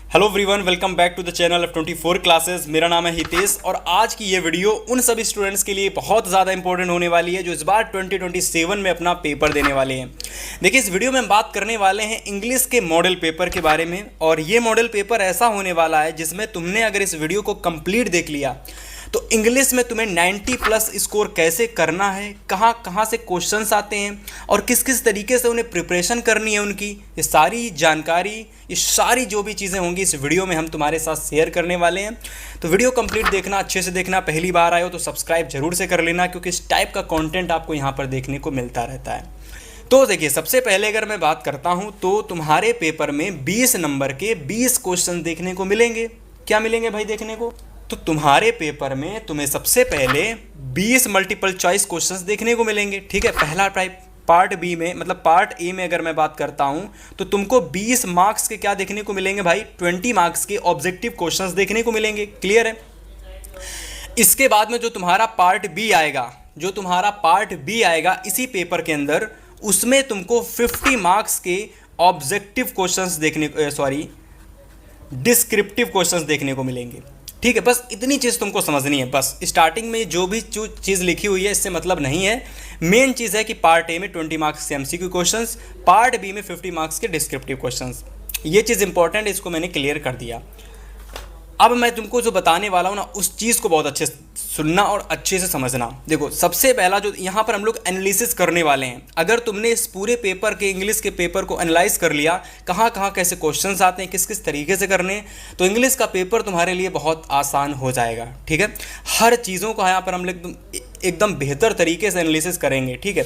Hello everyone, welcome back to the channel of 24 classes. मेरा नाम है हितेश और आज की ये वीडियो उन सभी स्टूडेंट्स के लिए बहुत ज़्यादा इंपॉर्टेंट होने वाली है जो इस बार 2027 में अपना पेपर देने वाले हैं। देखिए, इस वीडियो में हम बात करने वाले हैं इंग्लिश के मॉडल पेपर के बारे में। और ये मॉडल पेपर ऐसा होने वाला है जिसमें तुमने अगर इस वीडियो को कंप्लीट देख लिया तो इंग्लिश में तुम्हें 90 प्लस स्कोर कैसे करना है, कहाँ कहाँ से क्वेश्चंस आते हैं और किस किस तरीके से उन्हें प्रिपरेशन करनी है उनकी, ये सारी जानकारी, ये सारी जो भी चीज़ें होंगी इस वीडियो में हम तुम्हारे साथ शेयर करने वाले हैं। तो वीडियो कंप्लीट देखना, अच्छे से देखना। पहली बार आए हो तो सब्सक्राइब जरूर से कर लेना, क्योंकि इस टाइप का कॉन्टेंट आपको यहाँ पर देखने को मिलता रहता है। तो देखिए, सबसे पहले अगर मैं बात करता हूँ तो तुम्हारे पेपर में 20 नंबर के 20 क्वेश्चन देखने को मिलेंगे। क्या मिलेंगे भाई देखने को? तो तुम्हारे पेपर में तुम्हें सबसे पहले 20 मल्टीपल चॉइस क्वेश्चंस देखने को मिलेंगे। ठीक है, पहला टाइप। पार्ट बी में, मतलब पार्ट ए में अगर मैं बात करता हूं तो तुमको 20 मार्क्स के क्या देखने को मिलेंगे भाई? 20 मार्क्स के ऑब्जेक्टिव क्वेश्चंस देखने को मिलेंगे। क्लियर है? इसके बाद में जो तुम्हारा पार्ट बी आएगा इसी पेपर के अंदर, उसमें तुमको 50 मार्क्स के ऑब्जेक्टिव क्वेश्चंस डिस्क्रिप्टिव क्वेश्चंस देखने को मिलेंगे। ठीक है, बस इतनी चीज़ तुमको समझनी है। बस स्टार्टिंग में जो भी चीज़ लिखी हुई है इससे मतलब नहीं है। मेन चीज़ है कि पार्ट ए में 20 मार्क्स के एमसीक्यू क्वेश्चंस, पार्ट बी में 50 मार्क्स के डिस्क्रिप्टिव क्वेश्चंस। ये चीज़ इंपॉर्टेंट है, इसको मैंने क्लियर कर दिया। अब मैं तुमको जो बताने वाला हूँ ना, उस चीज़ को बहुत अच्छे से सुनना और अच्छे से समझना। देखो, सबसे पहला जो यहाँ पर हम लोग एनालिसिस करने वाले हैं, अगर तुमने इस पूरे पेपर के, इंग्लिश के पेपर को एनालाइज कर लिया, कहाँ कहाँ कैसे क्वेश्चंस आते हैं, किस किस तरीके से करने हैं, तो इंग्लिश का पेपर तुम्हारे लिए बहुत आसान हो जाएगा। ठीक है, हर चीज़ों को यहाँ पर हम लोग एकदम बेहतर तरीके से एनालिसिस करेंगे। ठीक है,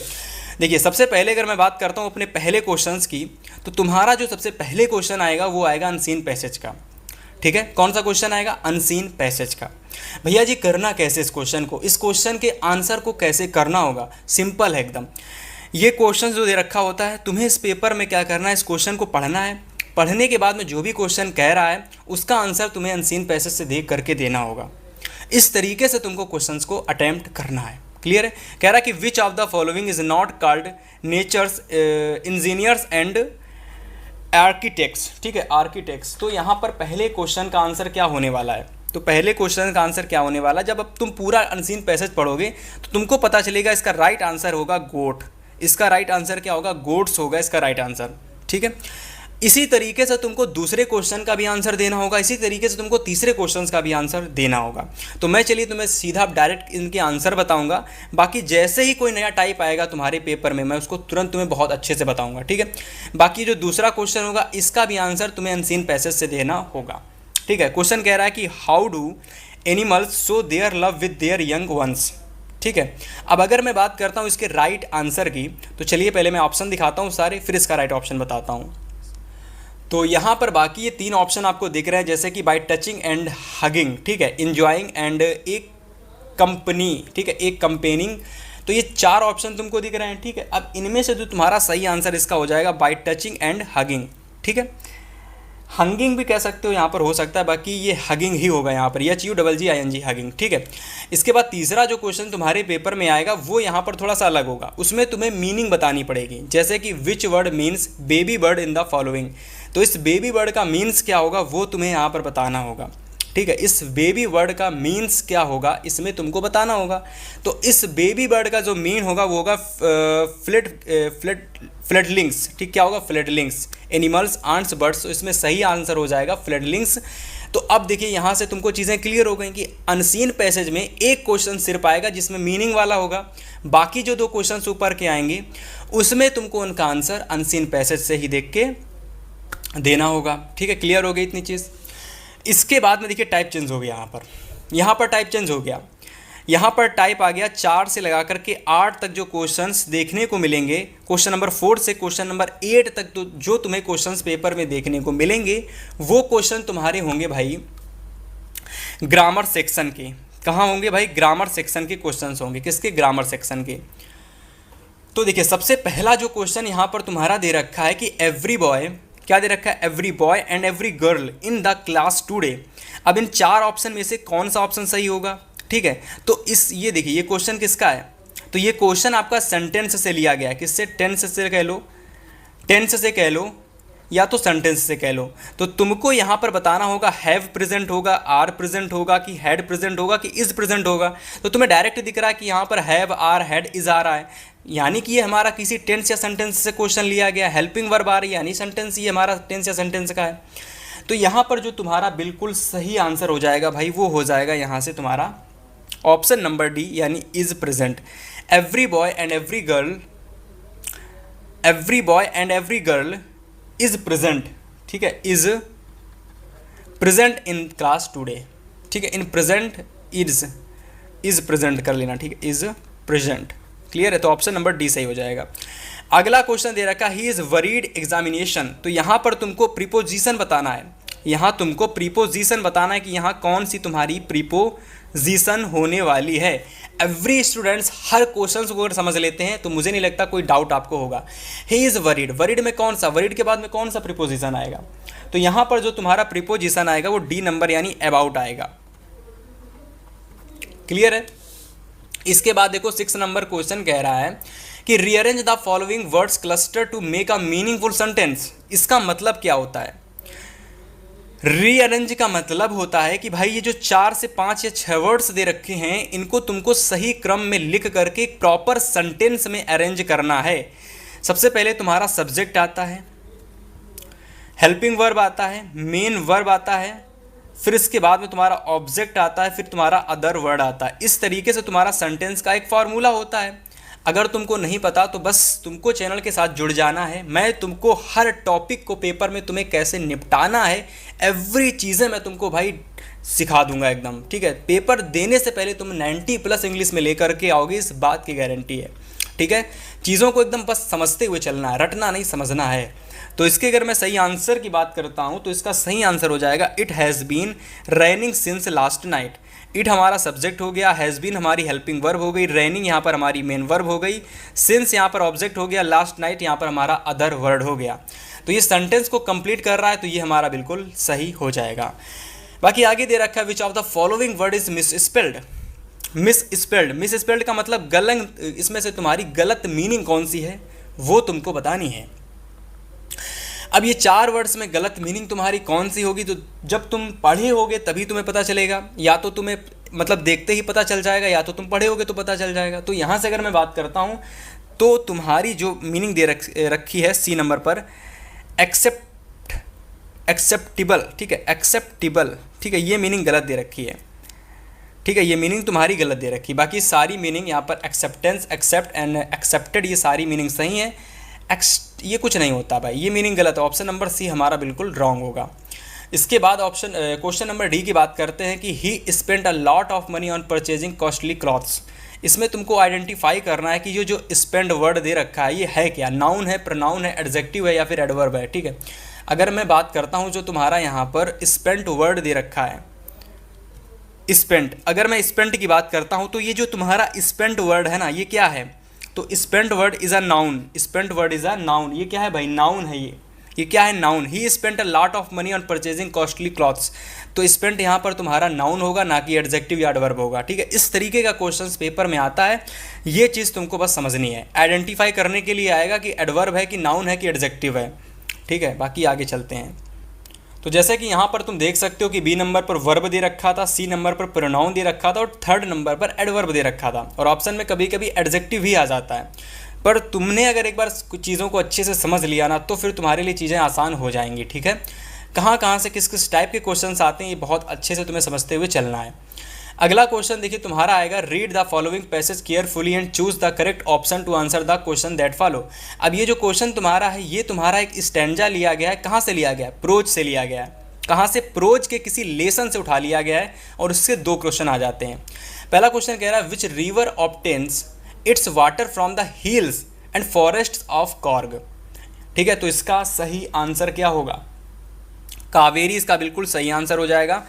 देखिए, सबसे पहले अगर मैं बात करता हूँ अपने पहले क्वेश्चंस की, तो तुम्हारा जो सबसे पहले क्वेश्चन आएगा वो आएगा अनसीन पैसेज का। ठीक है, कौन सा क्वेश्चन आएगा? अनसीन पैसेज का। भैया जी, करना कैसे इस क्वेश्चन को? इस क्वेश्चन के आंसर को कैसे करना होगा? सिंपल है एकदम। ये क्वेश्चन जो दे रखा होता है, तुम्हें इस पेपर में क्या करना है? इस क्वेश्चन को पढ़ना है। पढ़ने के बाद में जो भी क्वेश्चन कह रहा है उसका आंसर तुम्हें अनसीन पैसेज से देख करके देना होगा। इस तरीके से तुमको क्वेश्चन को अटेम्प्ट करना है। क्लियर है? कह रहा है कि which of the following is not called nature's engineers and architects. ठीक है, आर्किटेक्ट्स। तो यहाँ पर पहले क्वेश्चन का आंसर क्या होने वाला है? तो पहले क्वेश्चन का आंसर क्या होने वाला है? जब अब तुम पूरा अनसीन पैसेज पढ़ोगे तो तुमको पता चलेगा इसका राइट आंसर होगा गोट। इसका राइट आंसर क्या होगा? गोट्स होगा इसका राइट आंसर। ठीक है, इसी तरीके से तुमको दूसरे क्वेश्चन का भी आंसर देना होगा, इसी तरीके से तुमको तीसरे क्वेश्चन का भी आंसर देना होगा। तो मैं चलिए तुम्हें सीधा डायरेक्ट इनके आंसर बताऊंगा। बाकी जैसे ही कोई नया टाइप आएगा तुम्हारे पेपर में, मैं उसको तुरंत तुम्हें बहुत अच्छे से बताऊंगा। ठीक है, बाकी जो दूसरा क्वेश्चन होगा इसका भी आंसर तुम्हें अनसीन पैसेज से देना होगा। ठीक है, क्वेश्चन कह रहा है कि how do animals show their love with their young ones. ठीक है, अब अगर मैं बात करता हूँ इसके राइट आंसर की, तो चलिए पहले मैं ऑप्शन दिखाता हूँ सारे, फिर इसका राइट ऑप्शन बताता हूँ। तो यहाँ पर बाकी ये 3 ऑप्शन आपको दिख रहे हैं, जैसे कि बाय टचिंग एंड हगिंग, ठीक है, इंजॉइंग एंड एक कंपनी, ठीक है, एक कंपेनिंग। तो ये 4 ऑप्शन तुमको दिख रहे हैं। ठीक है, अब इनमें से जो तुम्हारा सही आंसर इसका हो जाएगा बाय टचिंग एंड हगिंग। ठीक है, हंगिंग भी कह सकते हो, यहाँ पर हो सकता है, बाकी ये हगिंग ही होगा यहाँ पर, HUGGING, हगिंग। ठीक है, इसके बाद तीसरा जो क्वेश्चन तुम्हारे पेपर में आएगा वो यहाँ पर थोड़ा सा अलग होगा। उसमें तुम्हें मीनिंग बतानी पड़ेगी, जैसे कि which word means baby bird in the following. तो इस बेबी वर्ड का मीन्स क्या होगा वो तुम्हें यहाँ पर बताना होगा। ठीक है, इस बेबी वर्ड का मीन्स क्या होगा इसमें तुमको बताना होगा। तो इस बेबी बर्ड का जो मीन होगा वो होगा फ्लडलिंग्स। ठीक, क्या होगा? फ्लडलिंग्स। Animals, ants, birds. तो इसमें सही आंसर हो जाएगा फ्लडलिंग्स। तो अब देखिए, यहाँ से तुमको चीज़ें क्लियर हो गई कि अनसीन पैसेज में एक क्वेश्चन सिर्फ आएगा जिसमें मीनिंग वाला होगा, बाकी जो 2 क्वेश्चन ऊपर के आएंगे उसमें तुमको उनका आंसर अनसीन पैसेज से ही देख के देना होगा। ठीक है, क्लियर हो गई इतनी चीज़। इसके बाद में देखिए टाइप चेंज हो गया। यहाँ पर टाइप चेंज हो गया। यहाँ पर टाइप आ गया 4 से लगा करके 8 तक जो क्वेश्चंस देखने को मिलेंगे, क्वेश्चन नंबर 4 से क्वेश्चन नंबर 8 तक तो जो तुम्हें क्वेश्चंस पेपर में देखने को मिलेंगे वो क्वेश्चन तुम्हारे होंगे भाई ग्रामर सेक्शन के। कहाँ होंगे भाई? ग्रामर सेक्शन के क्वेश्चंस होंगे। किसके? ग्रामर सेक्शन के। तो देखिए, सबसे पहला जो क्वेश्चन यहाँ पर तुम्हारा दे रखा है कि एवरी बॉय, क्या दे रखा है? Every boy and every girl in the class today. अब इन 4 ऑप्शन में से कौन सा ऑप्शन सही होगा? ठीक है, तो ये देखिए, ये क्वेश्चन किसका है? तो ये क्वेश्चन आपका सेंटेंस से लिया गया है। किससे? टेंस से कह लो, टेंस से कह लो, या तो सेंटेंस से कह लो। तो तुमको यहाँ पर बताना होगा हैव प्रेजेंट होगा, आर प्रेजेंट होगा, कि हैड प्रेजेंट होगा, कि इज प्रेजेंट होगा। तो तुम्हें डायरेक्ट दिख रहा है कि यहाँ पर हैव, आर, हैड, इज आ रहा है, यानी कि ये हमारा किसी टेंस या सेंटेंस से क्वेश्चन लिया गया। हेल्पिंग वर्ब आ रही है यानी सेंटेंस, ये हमारा टेंस या सेंटेंस का है। तो यहाँ पर जो तुम्हारा बिल्कुल सही आंसर हो जाएगा भाई, वो हो जाएगा यहाँ से तुम्हारा ऑप्शन नंबर डी, यानी is present. Every boy and every girl, every boy and every girl is present, ठीक है, is present in class today, ठीक है, इन प्रेजेंट इज प्रेजेंट कर लेना, ठीक है, इज प्रेजेंट। क्लियर है, तो ऑप्शन नंबर डी सही हो जाएगा। अगला क्वेश्चन दे रखा है ही इज वरीड एग्जामिनेशन। तो यहाँ पर तुमको प्रीपोजिशन बताना है, यहाँ तुमको प्रीपोजिशन बताना है कि यहाँ कौन सी तुम्हारी प्रीपोजिशन होने वाली है। एवरी स्टूडेंट्स हर क्वेश्चन को अगर समझ लेते हैं तो मुझे नहीं लगता कोई डाउट आपको होगा। ही इज वरीड, वरीड में कौन सा, वरीड के बाद में कौन सा प्रीपोजिशन आएगा? तो यहाँ पर जो तुम्हारा प्रीपोजिशन आएगा वो डी नंबर यानी अबाउट आएगा। क्लियर है। इसके बाद देखो 6 नंबर क्वेश्चन कह रहा है कि rearrange the following words cluster to make a meaningful sentence. इसका मतलब क्या होता है? रीअरेंज का मतलब होता है कि भाई ये जो 4 से 5 या 6 वर्ड्स दे रखे हैं इनको तुमको सही क्रम में लिख करके एक प्रॉपर सेंटेंस में अरेंज करना है। सबसे पहले तुम्हारा सब्जेक्ट आता है, हेल्पिंग वर्ब आता है, मेन वर्ब आता है, फिर इसके बाद में तुम्हारा ऑब्जेक्ट आता है, फिर तुम्हारा अदर वर्ड आता है। इस तरीके से तुम्हारा सेंटेंस का एक फार्मूला होता है। अगर तुमको नहीं पता तो बस तुमको चैनल के साथ जुड़ जाना है। मैं तुमको हर टॉपिक को पेपर में तुम्हें कैसे निपटाना है, एवरी चीज़ें मैं तुमको भाई सिखा दूंगा एकदम, ठीक है। पेपर देने से पहले तुम 90+ इंग्लिश में लेकर के आओगे, इस बात की गारंटी है, ठीक है। चीज़ों को एकदम बस समझते हुए चलना है, रटना नहीं, समझना है। तो इसके अगर मैं सही आंसर की बात करता हूँ तो इसका सही आंसर हो जाएगा it has been raining since last night. It हमारा सब्जेक्ट हो गया, हैज़ बीन हमारी हेल्पिंग वर्ब हो गई, रेनिंग यहाँ पर हमारी मेन वर्ब हो गई, सिंस यहाँ पर ऑब्जेक्ट हो गया, लास्ट नाइट यहाँ पर हमारा अदर वर्ड हो गया। तो ये सेंटेंस को कंप्लीट कर रहा है, तो ये हमारा बिल्कुल सही हो जाएगा। बाकी आगे दे रखा है विच of the following word is miss spelled. Miss spelled, miss spelled का मतलब गलत, इसमें से तुम्हारी गलत मीनिंग कौन सी है वो तुमको बतानी है। अब ये 4 वर्ड्स में गलत मीनिंग तुम्हारी कौन सी होगी, तो जब तुम पढ़े होगे तभी तुम्हें पता चलेगा, या तो तुम्हें मतलब देखते ही पता चल जाएगा, या तो तुम पढ़े होगे तो पता चल जाएगा। तो यहाँ से अगर मैं बात करता हूँ तो तुम्हारी जो मीनिंग दे रखी है सी नंबर पर, एक्सेप्टेबल, ठीक है, एक्सेप्टेबल, ठीक है, ये मीनिंग गलत दे रखी है, ठीक है, ये मीनिंग तुम्हारी गलत दे रखी है। बाकी सारी मीनिंग यहाँ पर एक्सेप्टेंस, एक्सेप्ट एंड एक्सेप्टेड, ये सारी मीनिंग सही है। ये कुछ नहीं होता भाई, ये मीनिंग गलत है। ऑप्शन नंबर सी हमारा बिल्कुल रॉन्ग होगा। इसके बाद क्वेश्चन नंबर डी की बात करते हैं कि ही spent a lot of money on purchasing costly clothes. इसमें तुमको आइडेंटिफाई करना है कि ये जो स्पेंड वर्ड दे रखा है ये है क्या, नाउन है, प्रोनाउन है, एडजेक्टिव है, या फिर एडवर्ब है, ठीक है। अगर मैं बात करता हूँ जो तुम्हारा यहाँ पर स्पेंट वर्ड दे रखा है, स्पेंट, अगर मैं स्पेंट की बात करता हूँ तो ये जो तुम्हारा स्पेंट वर्ड है ना, ये क्या है, तो spent word is a noun, spent word is a noun. ये क्या है भाई, नाउन है ये क्या है, noun. He spent a lot of money on purchasing costly clothes. तो स्पेंट यहाँ पर तुम्हारा नाउन होगा, ना कि एडजेक्टिव या एडवर्ब होगा, ठीक है। इस तरीके का क्वेश्चन पेपर में आता है, ये चीज़ तुमको बस समझनी है। आइडेंटिफाई करने के लिए आएगा कि एडवर्ब है कि नाउन है कि एडजेक्टिव है, ठीक है। बाकी आगे चलते हैं। तो जैसे कि यहाँ पर तुम देख सकते हो कि बी नंबर पर वर्ब दे रखा था, सी नंबर पर प्रोनाउन दे रखा था, और थर्ड नंबर पर एडवर्ब दे रखा था, और ऑप्शन में कभी कभी एडजेक्टिव भी आ जाता है। पर तुमने अगर एक बार कुछ चीज़ों को अच्छे से समझ लिया ना तो फिर तुम्हारे लिए चीज़ें आसान हो जाएंगी, ठीक है। कहाँ से किस किस टाइप के क्वेश्चंस आते हैं ये बहुत अच्छे से तुम्हें समझते हुए चलना है। अगला क्वेश्चन देखिए तुम्हारा आएगा, read the following passage carefully and choose the correct option to answer the question that follow. अब ये जो क्वेश्चन तुम्हारा है ये तुम्हारा एक स्टैंजा लिया गया है, कहाँ से लिया गया है, प्रोज से लिया गया है। कहाँ से, प्रोज के किसी लेसन से उठा लिया गया है, और उससे 2 क्वेश्चन आ जाते हैं। पहला क्वेश्चन कह रहा है which river obtains it's water from the hills and forest of Korg, ठीक है। तो इसका सही आंसर क्या होगा, कावेरी इसका बिल्कुल सही आंसर हो जाएगा।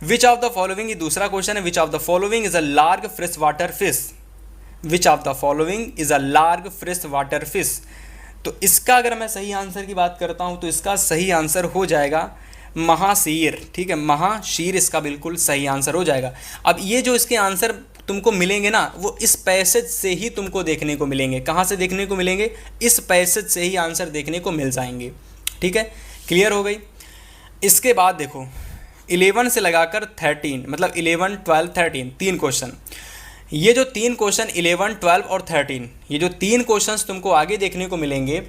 विच ऑफ द फॉलोइंग, ये दूसरा क्वेश्चन है, विच of the following is a large fresh water fish, which of the following is a large fresh water fish. तो इसका अगर मैं सही आंसर की बात करता हूँ तो इसका सही आंसर हो जाएगा महाशीर, ठीक है, महाशीर इसका बिल्कुल सही आंसर हो जाएगा। अब ये जो इसके आंसर तुमको मिलेंगे ना वो इस पैसेज से ही तुमको देखने को मिलेंगे। कहाँ से देखने को मिलेंगे, इस पैसेज से ही आंसर देखने को मिल जाएंगे, ठीक है। क्लियर हो गई। इसके बाद देखो 11 से लगाकर 13, मतलब 11, 12, 13 तीन क्वेश्चन। ये जो तीन क्वेश्चन 11, 12 और 13, ये जो तीन क्वेश्चंस तुमको आगे देखने को मिलेंगे,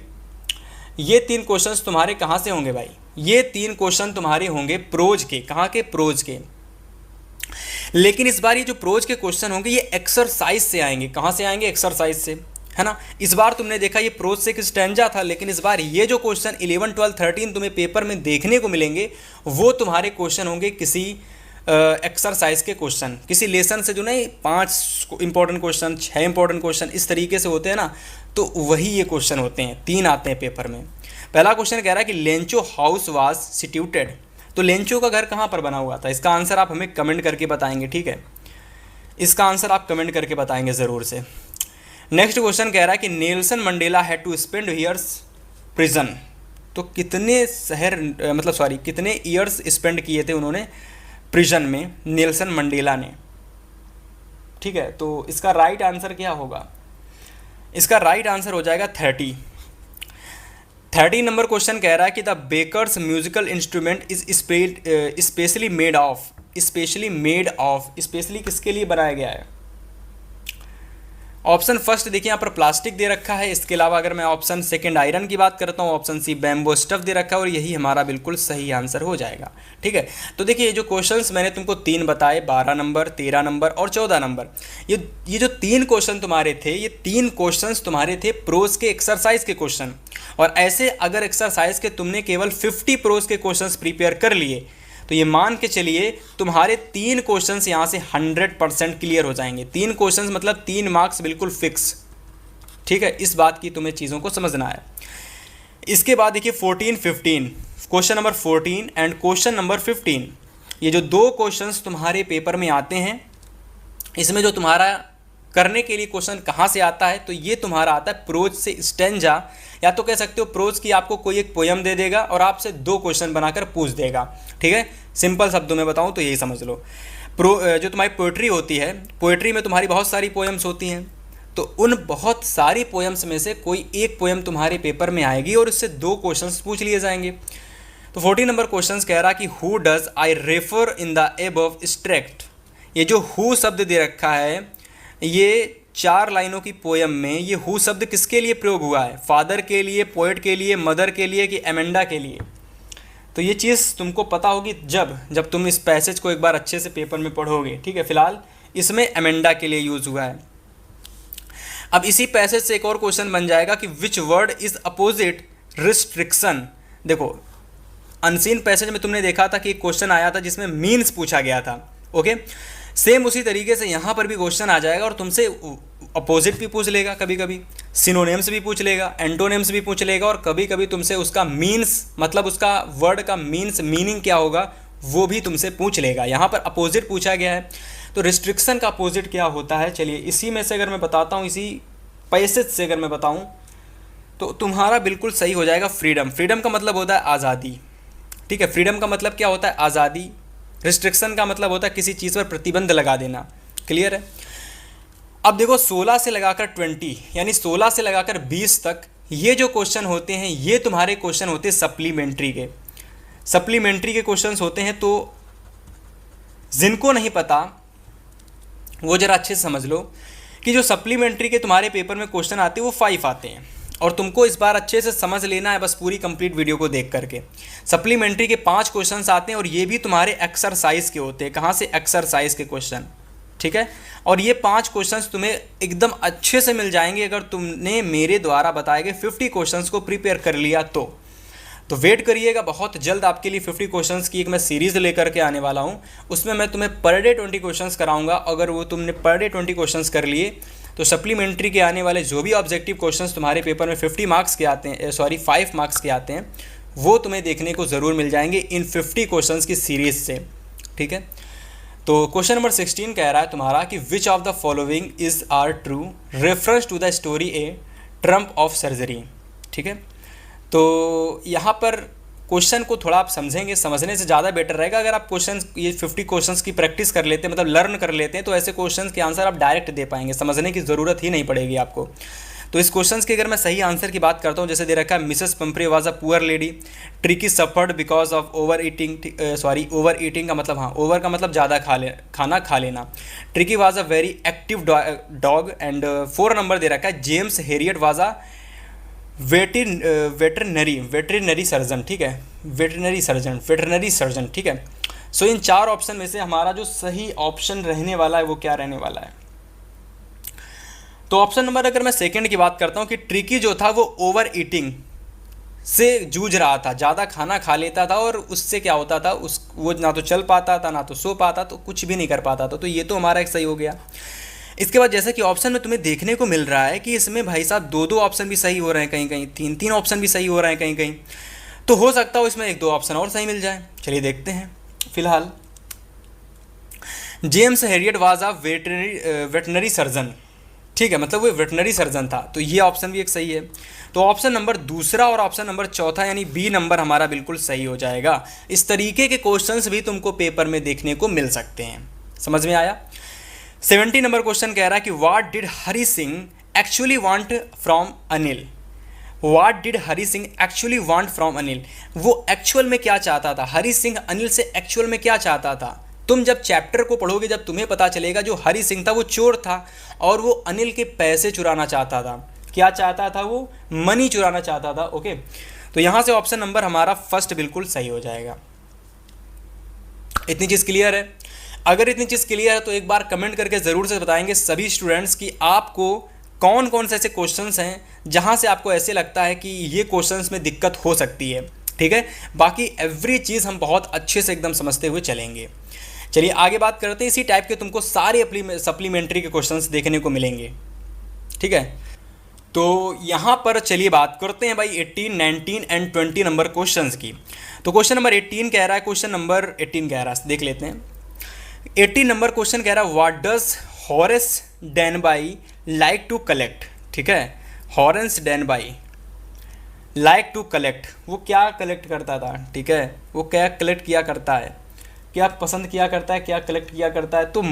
ये तीन क्वेश्चंस तुम्हारे कहाँ से होंगे भाई? ये तीन क्वेश्चन तुम्हारे होंगे प्रोज के। कहाँ के? प्रोज के। लेकिन इस बार ये जो प्रोज के क्वेश्चन होंगे ये एक्सरसाइज से आएंगे। कहाँ से आएंगे? एक्सरसाइज से, है ना। इस बार तुमने देखा ये प्रोज से एक स्टैंजा था, लेकिन इस बार ये जो क्वेश्चन 11, 12, 13 तुम्हें पेपर में देखने को मिलेंगे वो तुम्हारे क्वेश्चन होंगे किसी एक्सरसाइज के क्वेश्चन, किसी लेसन से, जो नहीं 5 इंपॉर्टेंट क्वेश्चन, 6 इंपॉर्टेंट क्वेश्चन इस तरीके से होते हैं ना, तो वही ये क्वेश्चन होते हैं। 3 आते हैं पेपर में। पहला क्वेश्चन कह रहा है कि लेंचो हाउस वाज सिट्यूटेड। तो लेंचो का घर कहाँ पर बना हुआ था? इसका आंसर आप हमें कमेंट करके बताएंगे, ठीक है। इसका आंसर आप कमेंट करके बताएंगे ज़रूर से। नेक्स्ट क्वेश्चन कह रहा है कि Nelson Mandela had to spend years prison. तो कितने कितने ईयर्स स्पेंड किए थे उन्होंने प्रिजन में, नेल्सन मंडेला ने, ठीक है। तो इसका राइट आंसर क्या होगा? इसका राइट आंसर हो जाएगा 30। 30 नंबर क्वेश्चन कह रहा है कि the bakers musical instrument is specially made of. Specially किसके लिए बनाया गया है? ऑप्शन फर्स्ट देखिए यहाँ पर प्लास्टिक दे रखा है। इसके अलावा अगर मैं ऑप्शन सेकंड आयरन की बात करता हूँ, ऑप्शन सी बैम्बो स्टफ दे रखा है, और यही हमारा बिल्कुल सही आंसर हो जाएगा, ठीक है। तो देखिए ये जो क्वेश्चंस मैंने तुमको 3 बताए, 12 नंबर, 13 नंबर और 14 नंबर, ये जो 3 क्वेश्चन तुम्हारे थे, ये 3 क्वेश्चन तुम्हारे थे प्रोज के एक्सरसाइज के क्वेश्चन। और ऐसे अगर एक्सरसाइज के तुमने केवल 50 प्रोज के क्वेश्चन प्रिपेयर कर लिए तो ये मान के चलिए तुम्हारे 3 क्वेश्चंस यहाँ से 100% क्लियर हो जाएंगे। 3 क्वेश्चंस मतलब 3 मार्क्स बिल्कुल फिक्स, ठीक है। इस बात की तुम्हें चीज़ों को समझना है। इसके बाद देखिए 14, 15, question number 14 and question number 15, ये जो 2 क्वेश्चंस तुम्हारे पेपर में आते हैं, इसमें जो तुम्हारा करने के लिए क्वेश्चन कहाँ से आता है? तो ये तुम्हारा आता है प्रोज से स्टेंजा, या तो कह सकते हो प्रोज की आपको कोई एक पोयम दे देगा और आपसे 2 क्वेश्चन बनाकर पूछ देगा, ठीक है। सिंपल शब्दों में बताऊं तो यही समझ लो। जो तुम्हारी पोइट्री होती है, पोइट्री में तुम्हारी बहुत सारी पोयम्स होती हैं, तो उन बहुत सारी पोयम्स में से कोई एक पोयम तुम्हारे पेपर में आएगी और उससे 2 क्वेश्चंस पूछ लिए जाएंगे। तो 14 नंबर क्वेश्चन कह रहा कि who does I refer in the above extract. ये जो हु शब्द दे रखा है, ये 4 लाइनों की पोयम में ये हु शब्द किसके लिए प्रयोग हुआ है? फादर के लिए, पोएट के लिए, मदर के लिए, कि एमेंडा के लिए? तो ये चीज़ तुमको पता होगी जब तुम इस पैसेज को एक बार अच्छे से पेपर में पढ़ोगे, ठीक है। फिलहाल इसमें एमेंडा के लिए यूज़ हुआ है। अब इसी पैसेज से एक और क्वेश्चन बन जाएगा कि which word is opposite restriction. देखो अनसीन पैसेज में तुमने देखा था कि एक क्वेश्चन आया था जिसमें मीन्स पूछा गया था, ओके। सेम उसी तरीके से यहाँ पर भी क्वेश्चन आ जाएगा और तुमसे अपोजिट भी पूछ लेगा, कभी कभी सिनोनिम्स भी पूछ लेगा, एंटोनिम्स भी पूछ लेगा, और कभी कभी तुमसे उसका मीन्स, मतलब उसका वर्ड का मीनिंग क्या होगा वो भी तुमसे पूछ लेगा। यहाँ पर अपोजिट पूछा गया है, तो रिस्ट्रिक्शन का अपोजिट क्या होता है? चलिए इसी में से अगर मैं बताता हूँ, इसी पैसेज से अगर मैं बताऊँ तो तुम्हारा बिल्कुल सही हो जाएगा फ्रीडम। फ्रीडम का मतलब होता है आज़ादी, ठीक है। फ्रीडम का मतलब क्या होता है? आज़ादी। रिस्ट्रिक्शन का मतलब होता है किसी चीज़ पर प्रतिबंध लगा देना। क्लियर है? अब देखो 16 से लगाकर 20 यानी 16 से लगाकर 20 तक ये जो क्वेश्चन होते हैं ये तुम्हारे क्वेश्चन होते हैं सप्लीमेंट्री के क्वेश्चंस होते हैं। तो जिनको नहीं पता वो ज़रा अच्छे से समझ लो कि जो सप्लीमेंट्री के तुम्हारे पेपर में क्वेश्चन आते हैं वो 5 आते हैं, और तुमको इस बार अच्छे से समझ लेना है बस पूरी कंप्लीट वीडियो को देख करके। सप्लीमेंट्री के 5 क्वेश्चंस आते हैं और ये भी तुम्हारे एक्सरसाइज के होते हैं। कहाँ से? एक्सरसाइज के क्वेश्चन, ठीक है। और ये 5 क्वेश्चंस तुम्हें एकदम अच्छे से मिल जाएंगे अगर तुमने मेरे द्वारा बताए गए 50 क्वेश्चंस को प्रिपेयर कर लिया तो वेट करिएगा, बहुत जल्द आपके लिए 50 क्वेश्चंस की एक मैं सीरीज़ लेकर के आने वाला हूँ। उसमें मैं तुम्हें पर डे 20 क्वेश्चंस कराऊंगा। अगर वो तुमने पर डे 20 क्वेश्चंस कर लिए तो सप्लीमेंट्री के आने वाले जो भी ऑब्जेक्टिव क्वेश्चंस तुम्हारे पेपर में 50 मार्क्स के आते हैं, 5 मार्क्स के आते हैं, वो तुम्हें देखने को ज़रूर मिल जाएंगे इन 50 क्वेश्चंस की सीरीज़ से, ठीक है। तो क्वेश्चन नंबर 16 कह रहा है तुम्हारा कि which of the following is are true reference to the story a triumph of surgery, ठीक है। तो यहाँ पर क्वेश्चन को थोड़ा आप समझेंगे, समझने से ज़्यादा बेटर रहेगा अगर आप ये 50 क्वेश्चंस की प्रैक्टिस कर लेते हैं, मतलब लर्न कर लेते हैं, तो ऐसे क्वेश्चंस के आंसर आप डायरेक्ट दे पाएंगे, समझने की ज़रूरत ही नहीं पड़ेगी आपको। तो इस क्वेश्चन की अगर मैं सही आंसर की बात करता हूँ, जैसे दे रखा है Mrs Pumphrey was a poor lady, Tricki suffered because of overeating, overeating का मतलब, हाँ ओवर का मतलब ज़्यादा खाना खा लेना। Tricki was a very active dog. And 4 number दे रखा है James Herriot was a veterinary surgeon, ठीक है, वेटरनरी सर्जन, ठीक है। सो इन 4 ऑप्शन में से हमारा जो सही ऑप्शन रहने वाला है वो क्या रहने वाला है? तो ऑप्शन नंबर अगर मैं सेकंड की बात करता हूँ कि ट्रिकी जो था वो ओवर ईटिंग से जूझ रहा था, ज़्यादा खाना खा लेता था और उससे क्या होता था, वो ना तो चल पाता था ना तो सो पाता, तो कुछ भी नहीं कर पाता था। तो ये तो हमारा एक सही हो गया। इसके बाद जैसा कि ऑप्शन में तुम्हें देखने को मिल रहा है कि इसमें भाई साहब 2-2 ऑप्शन भी सही हो रहे हैं, कहीं कहीं 3-3 ऑप्शन भी सही हो रहे हैं कहीं कहीं, तो हो सकता हो इसमें 1-2 ऑप्शन और सही मिल जाए। चलिए देखते हैं। फिलहाल James Herriot was a veterinary surgeon, ठीक है, मतलब वो वेटनरी सर्जन था, तो ये ऑप्शन भी एक सही है। तो ऑप्शन नंबर दूसरा और ऑप्शन नंबर चौथा यानी बी नंबर हमारा बिल्कुल सही हो जाएगा। इस तरीके के क्वेश्चंस भी तुमको पेपर में देखने को मिल सकते हैं। समझ में आया? 70 नंबर क्वेश्चन कह रहा है कि what did Hari Singh actually want from Anil. What did Hari Singh actually want from Anil, वो एक्चुअल में क्या चाहता था? हरी सिंह अनिल से एक्चुअल में क्या चाहता था? तुम जब चैप्टर को पढ़ोगे जब तुम्हें पता चलेगा जो हरी सिंह था वो चोर था और वो अनिल के पैसे चुराना चाहता था। क्या चाहता था वो? मनी चुराना चाहता था। ओके, तो यहाँ से ऑप्शन नंबर हमारा फर्स्ट बिल्कुल सही हो जाएगा। इतनी चीज़ क्लियर है? अगर इतनी चीज़ क्लियर है तो एक बार कमेंट करके ज़रूर से बताएंगे सभी स्टूडेंट्स कि आपको कौन कौन से ऐसे क्वेश्चंस हैं जहाँ से आपको ऐसे लगता है कि ये क्वेश्चंस में दिक्कत हो सकती है, ठीक है। बाकी एवरी चीज़ हम बहुत अच्छे से एकदम समझते हुए चलेंगे। चलिए आगे बात करते हैं। इसी टाइप के तुमको सारे सप्लीमेंट्री के क्वेश्चंस देखने को मिलेंगे, ठीक है। तो यहाँ पर चलिए बात करते हैं भाई 18, 19 एंड 20 नंबर क्वेश्चंस की। तो क्वेश्चन नंबर 18 कह रहा है, क्वेश्चन नंबर 18 कह रहा है, देख लेते हैं। 18 नंबर क्वेश्चन कह रहा है what does Horace Denby like to collect, ठीक है। Horace Denby like to collect, वो क्या कलेक्ट करता था, ठीक है, वो क्या कलेक्ट किया करता है, क्या पसंद किया करता है, क्या कलेक्ट किया करता है? तो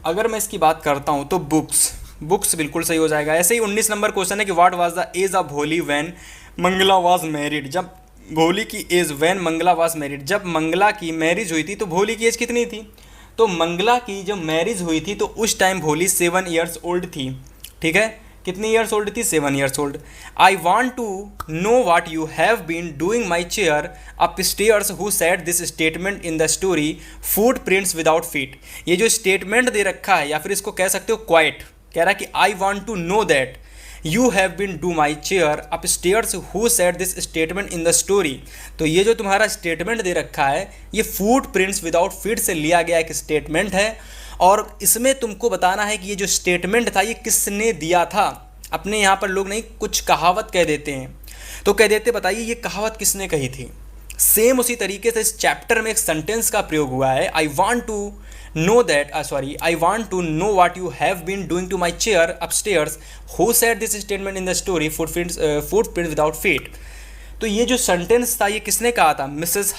अगर मैं इसकी बात करता हूँ तो बुक्स बिल्कुल सही हो जाएगा। ऐसे ही 19 नंबर क्वेश्चन है कि what was the age of Bholi when Mangala was married. जब भोली की age when Mangala was married, जब मंगला की मैरिज हुई थी तो भोली की एज कितनी थी? तो मंगला की जब मैरिज हुई थी तो उस टाइम भोली 7 ईयर्स ओल्ड थी, ठीक है। कितनी ईयर्स ओल्ड थी? 7 years old. I want to know what you have been doing my chair upstairs who said this statement in the story footprints without feet. ये जो statement दे रखा है या फिर इसको कह सकते हो क्वाइट, कह रहा है कि I want to know that you have been do my chair upstairs who said this statement in the story. तो ये जो तुम्हारा स्टेटमेंट दे रखा है ये फूड प्रिंट्स विदाउट फीट से लिया गया एक स्टेटमेंट है और इसमें तुमको बताना है कि ये जो स्टेटमेंट था ये किसने दिया था। अपने यहाँ पर लोग नहीं कुछ कहावत कह देते हैं, तो कह देते बताइए ये कहावत किसने कही थी। सेम उसी तरीके से इस चैप्टर में एक सेंटेंस का प्रयोग हुआ है, I want to know that I want to know what you have been doing to my chair upstairs who said this statement in the story footprints without feet. तो ये जो sentence था ये किसने कहा था? मिसेस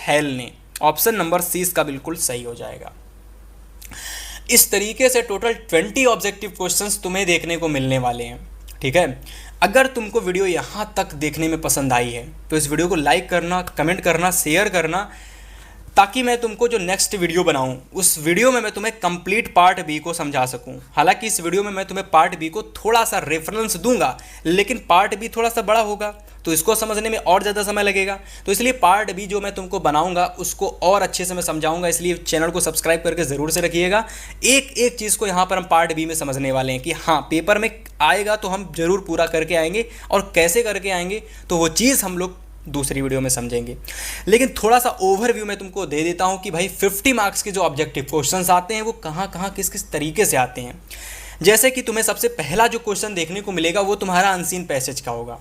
हेल ने। Option number C इसका बिल्कुल सही हो जाएगा। इस तरीके से टोटल 20 ऑब्जेक्टिव क्वेश्चंस तुम्हें देखने को मिलने वाले हैं, ठीक है। अगर तुमको वीडियो यहाँ तक देखने में पसंद आई है तो इस वीडियो को लाइक करना, कमेंट करना, शेयर करना, ताकि मैं तुमको जो नेक्स्ट वीडियो बनाऊं उस वीडियो में मैं तुम्हें कंप्लीट पार्ट बी को समझा सकूं। हालांकि इस वीडियो में मैं तुम्हें पार्ट बी को थोड़ा सा रेफरेंस दूंगा लेकिन पार्ट बी थोड़ा सा बड़ा होगा तो इसको समझने में और ज़्यादा समय लगेगा। तो इसलिए पार्ट बी जो मैं तुमको बनाऊंगा उसको और अच्छे से मैं समझाऊंगा, इसलिए चैनल को सब्सक्राइब करके ज़रूर से रखिएगा। एक एक चीज़ को यहाँ पर हम पार्ट बी में समझने वाले हैं कि हाँ पेपर में आएगा तो हम ज़रूर पूरा करके आएंगे और कैसे करके आएंगे तो वो चीज़ हम लोग दूसरी वीडियो में समझेंगे। लेकिन थोड़ा सा ओवरव्यू मैं तुमको दे देता हूँ कि भाई 50 मार्क्स के जो ऑब्जेक्टिव क्वेश्चंस आते हैं वो कहाँ कहाँ किस किस तरीके से आते हैं। जैसे कि तुम्हें सबसे पहला जो क्वेश्चन देखने को मिलेगा वो तुम्हारा अनसीन पैसेज का होगा।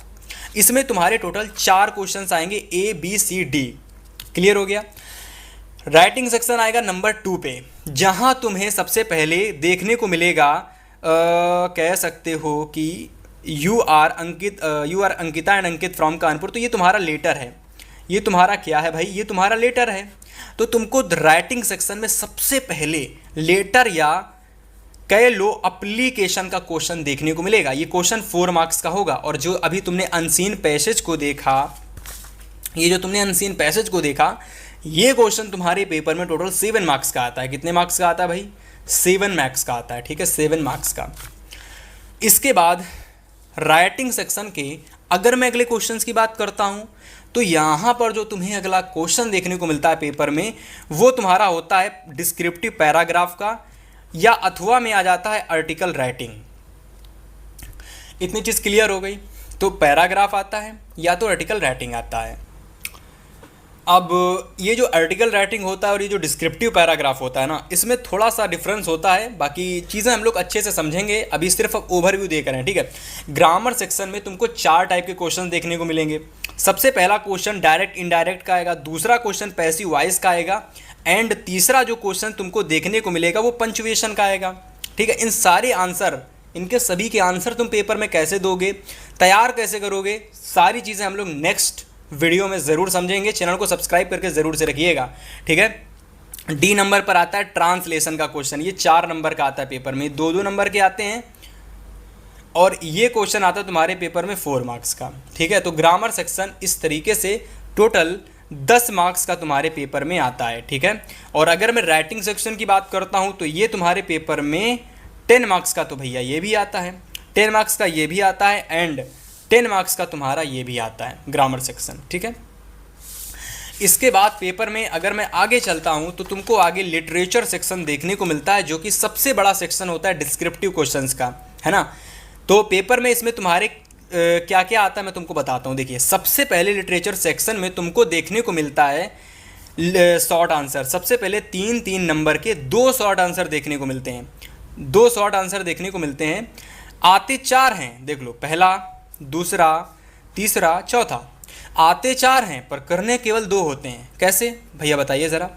इसमें तुम्हारे टोटल 4 क्वेश्चन आएंगे A B C D। Clear हो गया? राइटिंग सेक्शन आएगा नंबर 2 पे, जहाँ तुम्हें सबसे पहले देखने को मिलेगा कह सकते हो कि you are Ankita and Ankit from Kanpur. तो ये तुम्हारा लेटर है। ये तुम्हारा क्या है भाई? ये तुम्हारा लेटर है। तो तुमको राइटिंग सेक्शन में सबसे पहले लेटर या कई लो एप्लीकेशन का क्वेश्चन देखने को मिलेगा। ये क्वेश्चन 4 मार्क्स का होगा। और जो अभी तुमने अनसीन पैसेज को देखा, ये जो तुमने अनसीन पैसेज को देखा, ये क्वेश्चन तुम्हारे पेपर में टोटल 7 मार्क्स का आता है। कितने मार्क्स का आता है भाई? 7 मार्क्स का आता है, ठीक है, 7 मार्क्स का। इसके बाद राइटिंग सेक्शन के अगर मैं अगले क्वेश्चंस की बात करता हूँ तो यहाँ पर जो तुम्हें अगला क्वेश्चन देखने को मिलता है पेपर में, वो तुम्हारा होता है डिस्क्रिप्टिव पैराग्राफ का, या अथवा में आ जाता है आर्टिकल राइटिंग। इतनी चीज़ क्लियर हो गई। तो पैराग्राफ आता है या तो आर्टिकल राइटिंग आता है। अब ये जो आर्टिकल राइटिंग होता है और ये जो डिस्क्रिप्टिव पैराग्राफ होता है ना, इसमें थोड़ा सा डिफरेंस होता है। बाकी चीज़ें हम लोग अच्छे से समझेंगे, अभी सिर्फ ओवरव्यू देख रहे हैं, ठीक है। ग्रामर सेक्शन में तुमको 4 टाइप के क्वेश्चन देखने को मिलेंगे। सबसे पहला क्वेश्चन डायरेक्ट इनडायरेक्ट का आएगा, दूसरा क्वेश्चन पैसिव वॉइस का आएगा, एंड तीसरा जो क्वेश्चन तुमको देखने को मिलेगा वो पंक्चुएशन का आएगा, ठीक है। इन सारे आंसर, इनके सभी के आंसर तुम पेपर में कैसे दोगे, तैयार कैसे करोगे, सारी चीज़ें हम लोग नेक्स्ट वीडियो में ज़रूर समझेंगे। चैनल को सब्सक्राइब करके ज़रूर से रखिएगा, ठीक है। डी नंबर पर आता है ट्रांसलेशन का क्वेश्चन। ये 4 नंबर का आता है पेपर में, 2-2 नंबर के आते हैं। और ये क्वेश्चन आता है तुम्हारे पेपर में 4 मार्क्स का, ठीक है। तो ग्रामर सेक्शन इस तरीके से टोटल 10 मार्क्स का तुम्हारे पेपर में आता है, ठीक है। और अगर मैं राइटिंग सेक्शन की बात करता हूँ तो ये तुम्हारे पेपर में 10 मार्क्स का तो भैया ये भी आता है, 10 मार्क्स का ये भी आता है, एंड 10 मार्क्स का तुम्हारा ये भी आता है ग्रामर सेक्शन, ठीक है। इसके बाद पेपर में अगर मैं आगे चलता हूँ तो तुमको आगे लिटरेचर सेक्शन देखने को मिलता है, जो कि सबसे बड़ा सेक्शन होता है डिस्क्रिप्टिव क्वेश्चंस का, है ना। तो पेपर में इसमें तुम्हारे क्या क्या आता है मैं तुमको बताता हूँ। देखिए, सबसे पहले लिटरेचर सेक्शन में तुमको देखने को मिलता है शॉर्ट आंसर। सबसे पहले 3-3 नंबर के 2 शॉर्ट आंसर देखने को मिलते हैं, 2 शॉर्ट आंसर देखने को मिलते हैं। आते 4 हैं, देख लो, पहला, दूसरा, तीसरा, चौथा। आते 4 हैं पर करने केवल 2 होते हैं। कैसे भैया बताइए ज़रा।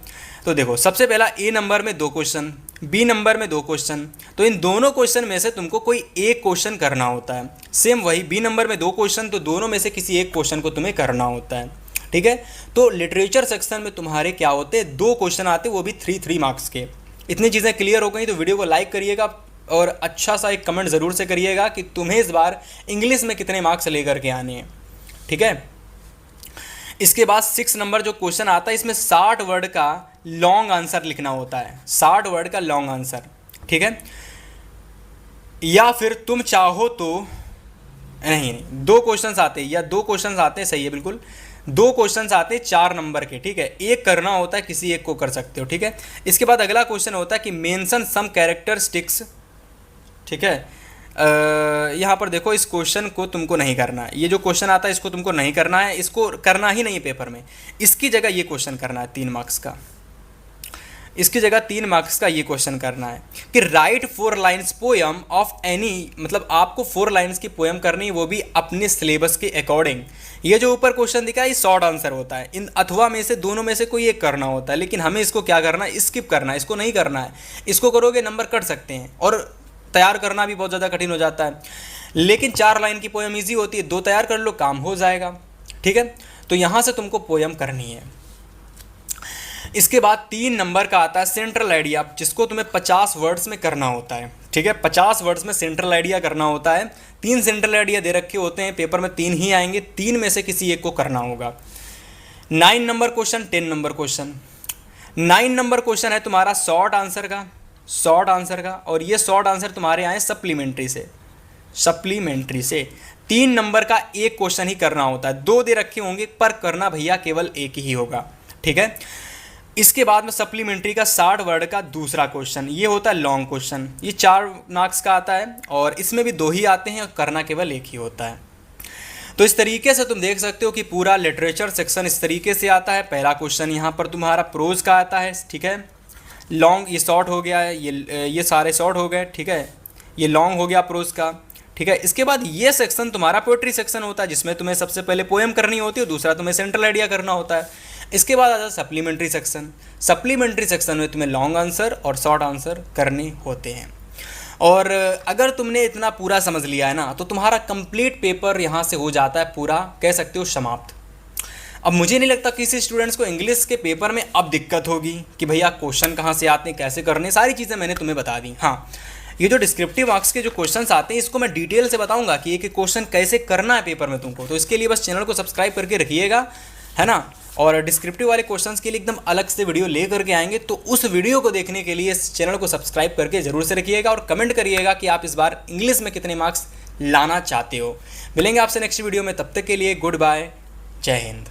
तो देखो, सबसे पहला ए नंबर में 2 क्वेश्चन, बी नंबर में 2 क्वेश्चन। तो इन दोनों क्वेश्चन में से तुमको कोई एक क्वेश्चन करना होता है। सेम वही, बी नंबर में 2 क्वेश्चन, तो दोनों में से किसी एक क्वेश्चन को तुम्हें करना होता है, ठीक है। तो लिटरेचर सेक्शन में तुम्हारे क्या होते हैं, 2 क्वेश्चन आते हैं, वो भी 3-3 मार्क्स के। इतनी चीज़ें क्लियर हो गई तो वीडियो को लाइक करिएगा और अच्छा सा एक कमेंट ज़रूर से करिएगा कि तुम्हें इस बार इंग्लिश में कितने मार्क्स लेकर के आने हैं, ठीक है। इसके बाद 6 नंबर जो क्वेश्चन आता है, इसमें 60 वर्ड का लॉन्ग आंसर लिखना होता है, 60 वर्ड का लॉन्ग आंसर, ठीक है। या फिर तुम चाहो तो नहीं 2 क्वेश्चंस आते हैं, या 2 क्वेश्चंस आते हैं, सही है बिल्कुल, 2 क्वेश्चंस आते हैं 4 नंबर के, ठीक है। एक करना होता है, किसी एक को कर सकते हो, ठीक है। इसके बाद अगला क्वेश्चन होता है कि मेंशन सम कैरेक्टरिस्टिक्स, ठीक है। यहाँ पर देखो, इस क्वेश्चन को तुमको नहीं करना है, ये जो क्वेश्चन आता है इसको तुमको नहीं करना है, इसको करना ही नहीं है पेपर में। इसकी जगह ये क्वेश्चन करना है 3 मार्क्स का, इसकी जगह 3 मार्क्स का ये क्वेश्चन करना है कि right 4 lines poem of any, मतलब आपको 4 लाइन्स की पोएम करनी, वो भी अपने सिलेबस के अकॉर्डिंग। ये जो ऊपर क्वेश्चन दिखा है ये शॉर्ट आंसर होता है, इन अथवा में से दोनों में से कोई एक करना होता है, लेकिन हमें इसको क्या करना है, स्किप करना है, इसको नहीं करना है। इसको करोगे नंबर कट सकते हैं और तैयार करना भी बहुत ज़्यादा कठिन हो जाता है। लेकिन 4 लाइन की पोएम ईजी होती है, 2 तैयार कर लो, काम हो जाएगा, ठीक है। तो यहाँ से तुमको पोएम करनी है। इसके बाद 3 नंबर का आता है सेंट्रल आइडिया, जिसको तुम्हें 50 वर्ड्स में करना होता है, ठीक है। 50 वर्ड्स में सेंट्रल आइडिया करना होता है। 3 सेंट्रल आइडिया दे रखे होते हैं, पेपर में 3 ही आएंगे, 3 में से किसी एक को करना होगा। 9 number question, 10 number question. 9 number question है तुम्हारा शॉर्ट आंसर का, शॉर्ट आंसर का, और ये शॉर्ट आंसर तुम्हारे आए सप्लीमेंट्री से, सप्लीमेंट्री से 3 नंबर का एक क्वेश्चन ही करना होता है। 2 दे रखे होंगे पर करना भैया केवल एक ही होगा, ठीक है। इसके बाद में सप्लीमेंट्री का 60 वर्ड का दूसरा क्वेश्चन, ये होता है लॉन्ग क्वेश्चन, ये 4 मार्क्स का आता है, और इसमें भी 2 ही आते हैं और करना केवल एक ही होता है। तो इस तरीके से तुम देख सकते हो कि पूरा लिटरेचर सेक्शन इस तरीके से आता है। पहला क्वेश्चन यहाँ पर तुम्हारा प्रोज का आता है, ठीक है। लॉन्ग, ये शॉर्ट हो गया है, ये सारे शॉर्ट हो गए, ठीक है। ये लॉन्ग हो गया प्रोज का, ठीक है। इसके बाद ये सेक्शन तुम्हारा पोएट्री सेक्शन होता है, जिसमें तुम्हें सबसे पहले पोएम करनी होती है, दूसरा तुम्हें सेंट्रल आइडिया करना होता है। इसके बाद आता है सप्लीमेंट्री सेक्शन। सप्लीमेंट्री सेक्शन में तुम्हें लॉन्ग आंसर और शॉर्ट आंसर करने होते हैं। और अगर तुमने इतना पूरा समझ लिया है ना, तो तुम्हारा कंप्लीट पेपर यहाँ से हो जाता है पूरा, कह सकते हो समाप्त। अब मुझे नहीं लगता किसी स्टूडेंट्स को इंग्लिश के पेपर में अब दिक्कत होगी कि भैया क्वेश्चन कहाँ से आते हैं, कैसे करने, सारी चीज़ें मैंने तुम्हें बता दी। हाँ, ये जो डिस्क्रिप्टिव मार्क्स के जो क्वेश्चंस आते हैं इसको मैं डिटेल से बताऊंगा कि एक एक क्वेश्चन कैसे करना है पेपर में तुमको। तो इसके लिए बस चैनल को सब्सक्राइब करके रखिएगा, है ना। और डिस्क्रिप्टिव वाले क्वेश्चंस के लिए एकदम अलग से वीडियो ले करके आएंगे, तो उस वीडियो को देखने के लिए इस चैनल को सब्सक्राइब करके जरूर से रखिएगा और कमेंट करिएगा कि आप इस बार इंग्लिश में कितने मार्क्स लाना चाहते हो। मिलेंगे आपसे नेक्स्ट वीडियो में, तब तक के लिए गुड बाय, जय हिंद।